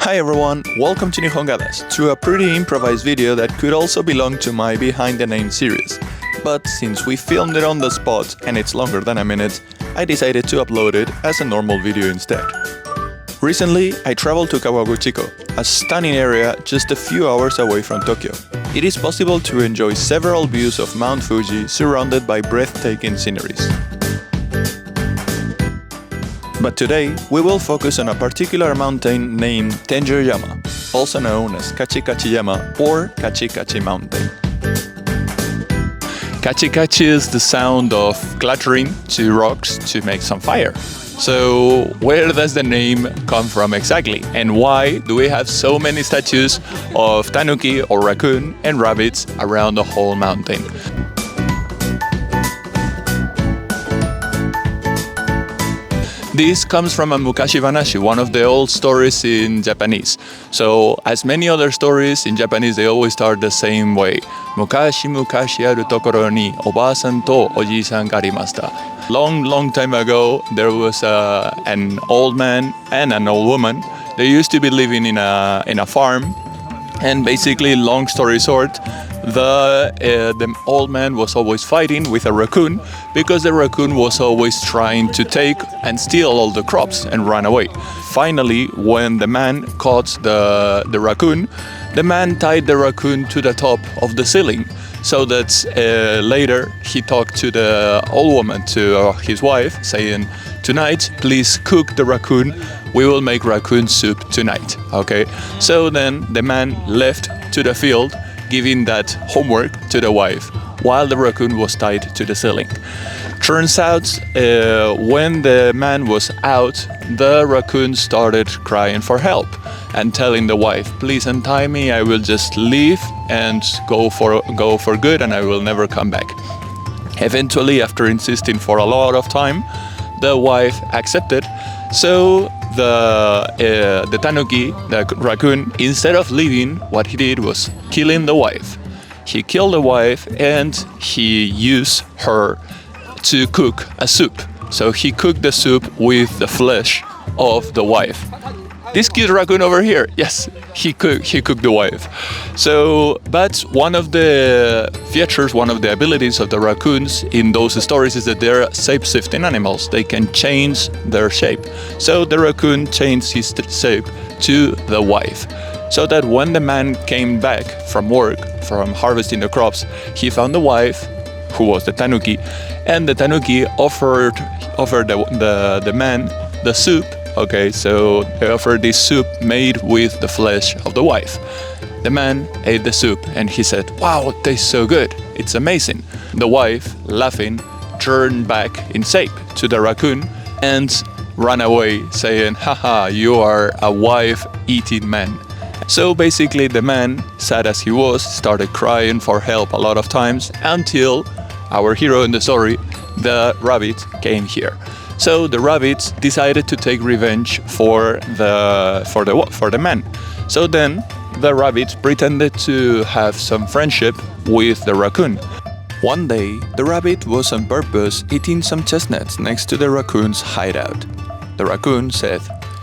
Hi everyone, welcome to Nihongadas, to a pretty improvised video that could also belong to my Behind the Name series. But since we filmed it on the spot and it's longer than a minute, I decided to upload it as a normal video instead. Recently, I traveled to Kawaguchiko, a stunning area just a few hours away from Tokyo. It is possible to enjoy several views of Mount Fuji surrounded by breathtaking sceneries. But today, we will focus on a particular mountain named Tenjo-yama, also known as Kachi-kachi Yama or Kachi-kachi Mountain. Kachi-kachi is the sound of clattering to rocks to make some fire. So, where does the name come from exactly? And why do we have so many statues of tanuki or raccoon and rabbits around the whole mountain? This comes from a mukashi banashi, one of the old stories in Japanese. So, as many other stories in Japanese, they always start the same way. Mukashi mukashi aru tokoro ni oba-san to oji-san ga arimashita. Long time ago, there was an old man and an old woman. They used to be living in a farm, and basically, long story short, the old man was always fighting with a raccoon because the raccoon was always trying to take and steal all the crops and run away. Finally, when the man caught the raccoon, the man tied the raccoon to the top of the ceiling so that later he talked to the old woman, to his wife, saying, "Tonight, please cook the raccoon. We will make raccoon soup tonight." Okay? So then the man left to the field, giving that homework to the wife while the raccoon was tied to the ceiling. Turns out, when the man was out, the raccoon started crying for help and telling the wife, "Please untie me, I will just leave and go for good and I will never come back." Eventually, after insisting for a lot of time, the wife accepted. So the tanuki, the raccoon, instead of leaving, what he did was killing the wife. He killed the wife and he used her to cook a soup. So he cooked the soup with the flesh of the wife. This cute raccoon over here, yes, he cooked the wife. So, but one of the features, one of the abilities of the raccoons in those stories is that they're shape-shifting animals. They can change their shape. So the raccoon changed his shape to the wife, so that when the man came back from work, from harvesting the crops, he found the wife, who was the tanuki, and the tanuki offered the man the soup. Okay, so they offered this soup made with the flesh of the wife. The man ate the soup and he said, "Wow, it tastes so good. It's amazing." The wife, laughing, turned back in shape to the raccoon and ran away saying, "Haha, you are a wife-eating man." So basically the man, sad as he was, started crying for help a lot of times until our hero in the story, the rabbit, came here. So the rabbits decided to take revenge for the man. So then the rabbits pretended to have some friendship with the raccoon. One day, the rabbit was on purpose eating some chestnuts next to the raccoon's hideout. The raccoon said,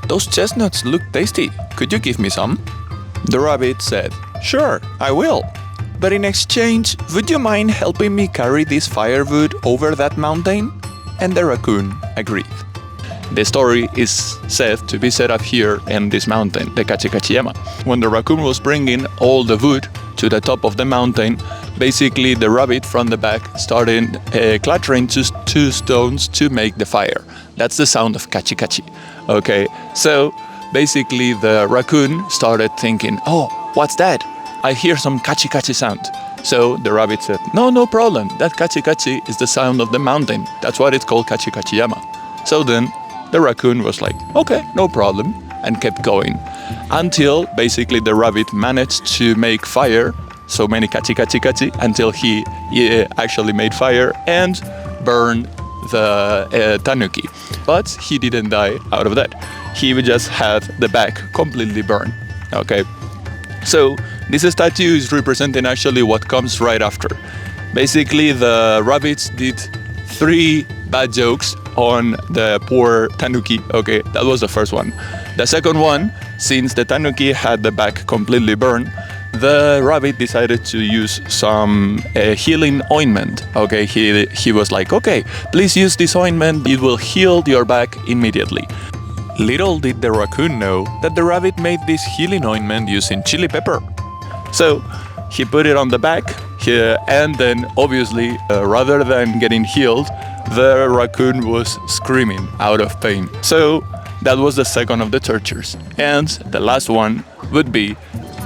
"Those chestnuts look tasty. Could you give me some?" The rabbit said, "Sure, I will. But in exchange, would you mind helping me carry this firewood over that mountain?" And the raccoon agreed. The story is said to be set up here in this mountain, the Kachi-kachi Yama. When the raccoon was bringing all the wood to the top of the mountain, basically the rabbit from the back started clattering to two stones to make the fire. That's the sound of Kachi-kachi. Okay, so basically the raccoon started thinking, "Oh, what's that? I hear some Kachi-kachi sound." So the rabbit said, No problem. That kachi-kachi is the sound of the mountain. That's why it's called Kachi-kachi Yama." So then the raccoon was like, "Okay, no problem," and kept going. Until basically the rabbit managed to make fire, so many kachi-kachi-kachi, until he actually made fire and burned the tanuki. But he didn't die out of that. He would just have the back completely burned. Okay. So this statue is representing actually what comes right after. Basically, the rabbits did 3 bad jokes on the poor tanuki. Okay, that was the first one. The second one, since the tanuki had the back completely burned, the rabbit decided to use some healing ointment. Okay, he was like, okay, please use this ointment, it will heal your back immediately. Little did the raccoon know that the rabbit made this healing ointment using chili pepper. So he put it on the back, and then obviously, rather than getting healed, the raccoon was screaming out of pain. So that was the second of the tortures. And the last one would be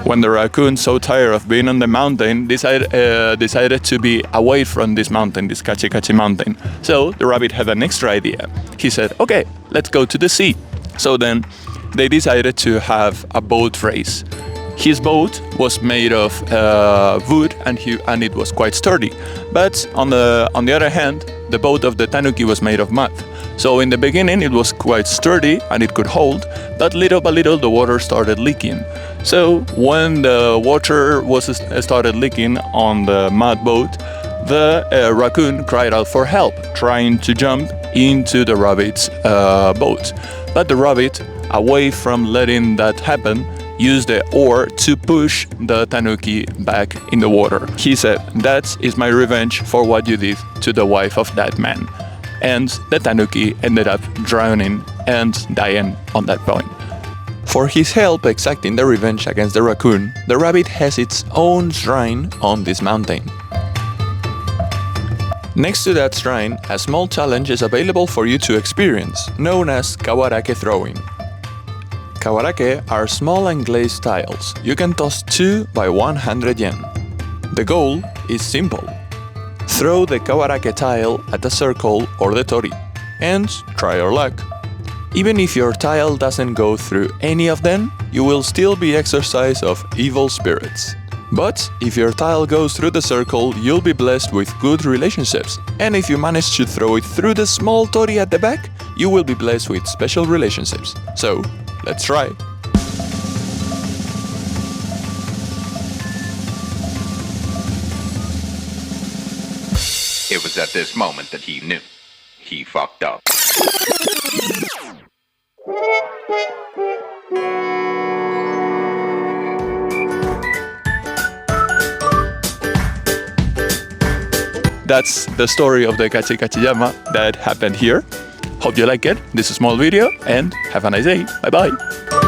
when the raccoon, so tired of being on the mountain, decided to be away from this mountain, this Kachi-kachi mountain. So the rabbit had an extra idea. He said, okay, let's go to the sea. So then they decided to have a boat race. His boat was made of wood and it was quite sturdy. But on the other hand, the boat of the tanuki was made of mud. So in the beginning it was quite sturdy and it could hold, but little by little the water started leaking. So when the water started leaking on the mud boat, the raccoon cried out for help, trying to jump into the rabbit's boat. But the rabbit, away from letting that happen, used the oar to push the tanuki back in the water. He said, "That is my revenge for what you did to the wife of that man." And the tanuki ended up drowning and dying on that point. For his help exacting the revenge against the raccoon, the rabbit has its own shrine on this mountain. Next to that shrine, a small challenge is available for you to experience, known as kawarake throwing. Kawarake are small and glazed tiles. You can toss 2 by 100 yen. The goal is simple. Throw the kawarake tile at a circle or the tori, and try your luck. Even if your tile doesn't go through any of them, you will still be exorcised of evil spirits. But if your tile goes through the circle, you'll be blessed with good relationships. And if you manage to throw it through the small tori at the back, you will be blessed with special relationships. So, let's try. It was at this moment that he knew. He fucked up. That's the story of the Kachi-kachi llama that happened here. Hope you like it. This is a small video and have a nice day. Bye bye.